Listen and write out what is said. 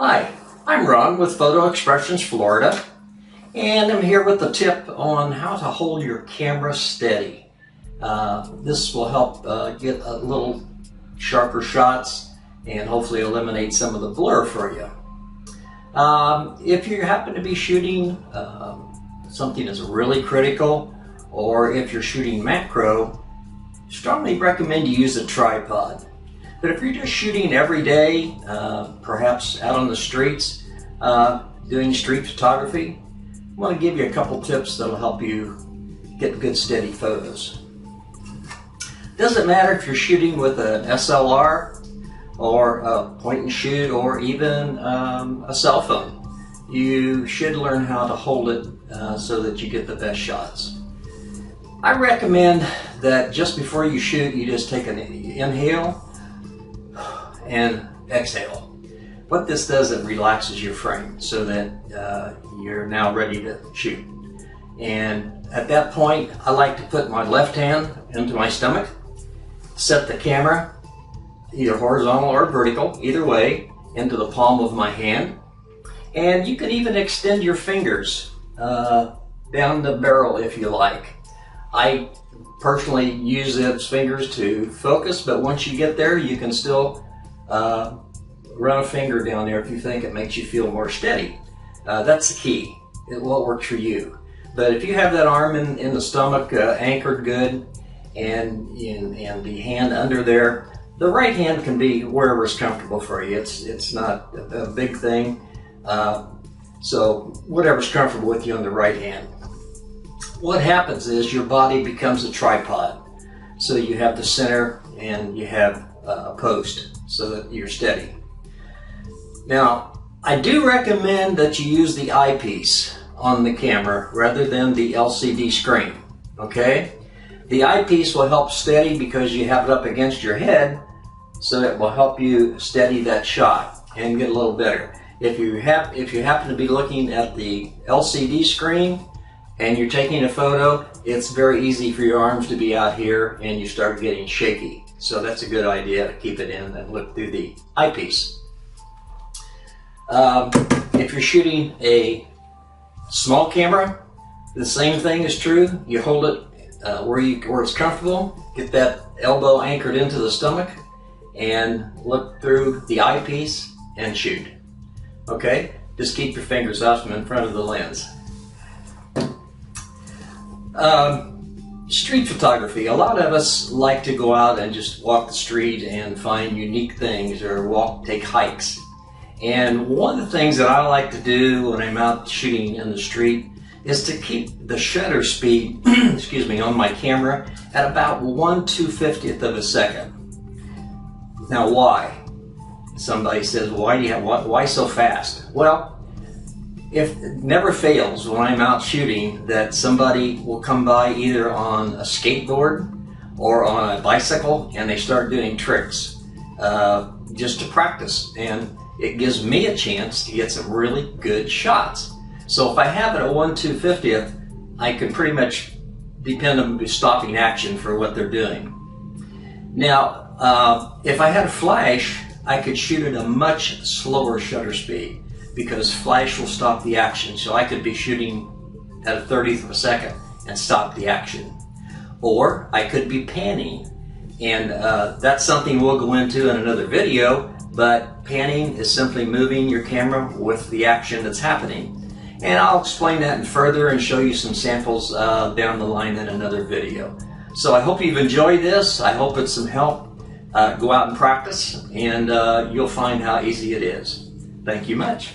Hi, I'm Ron with Photo Expressions Florida, and I'm here with a tip on how to hold your camera steady. This will help get a little sharper shots and hopefully eliminate some of the blur for you. If you happen to be shooting something that's really critical, or if you're shooting macro, strongly recommend you use a tripod. But if you're just shooting every day, perhaps out on the streets, doing street photography, I want to give you a couple tips that'll help you get good steady photos. Doesn't matter if you're shooting with an SLR or a point and shoot or even a cell phone. You should learn how to hold it so that you get the best shots. I recommend that just before you shoot, you just take an inhale and exhale. What this does, it relaxes your frame so that you're now ready to shoot. And at that point, I like to put my left hand into my stomach, set the camera either horizontal or vertical, either way, into the palm of my hand. And you can even extend your fingers down the barrel if you like. I personally use those fingers to focus, but once you get there, you can still run a finger down there if you think it makes you feel more steady. That's the key. It will work for you. But if you have that arm in the stomach anchored good and the hand under there, the right hand can be wherever is comfortable for you. It's not a big thing. So whatever's comfortable with you on the right hand. What happens is your body becomes a tripod. So you have the center and you have a post so that you're steady. Now, I do recommend that you use the eyepiece on the camera rather than the LCD screen, okay? The eyepiece will help steady because you have it up against your head, so it will help you steady that shot and get a little better. If you happen to be looking at the LCD screen and you're taking a photo, it's very easy for your arms to be out here and you start getting shaky. So that's a good idea to keep it in and look through the eyepiece. If you're shooting a small camera, the same thing is true. You hold it where it's comfortable, get that elbow anchored into the stomach, and look through the eyepiece and shoot. Okay? Just keep your fingers out from in front of the lens. Street photography. A lot of us like to go out and just walk the street and find unique things or take hikes. And one of the things that I like to do when I'm out shooting in the street is to keep the shutter speed excuse me, on my camera at about 1/250th of a second. Now why? Somebody says, why so fast? Well, it never fails when I'm out shooting that somebody will come by either on a skateboard or on a bicycle and they start doing tricks just to practice, and it gives me a chance to get some really good shots. So if I have it at 1/250th, I can pretty much depend on stopping action for what they're doing. Now, if I had a flash, I could shoot at a much slower shutter speed, because flash will stop the action. So I could be shooting at a 30th of a second and stop the action. Or I could be panning, and that's something we'll go into in another video, but panning is simply moving your camera with the action that's happening. And I'll explain that further and show you some samples down the line in another video. So I hope you've enjoyed this. I hope it's some help. Go out and practice, and you'll find how easy it is. Thank you much.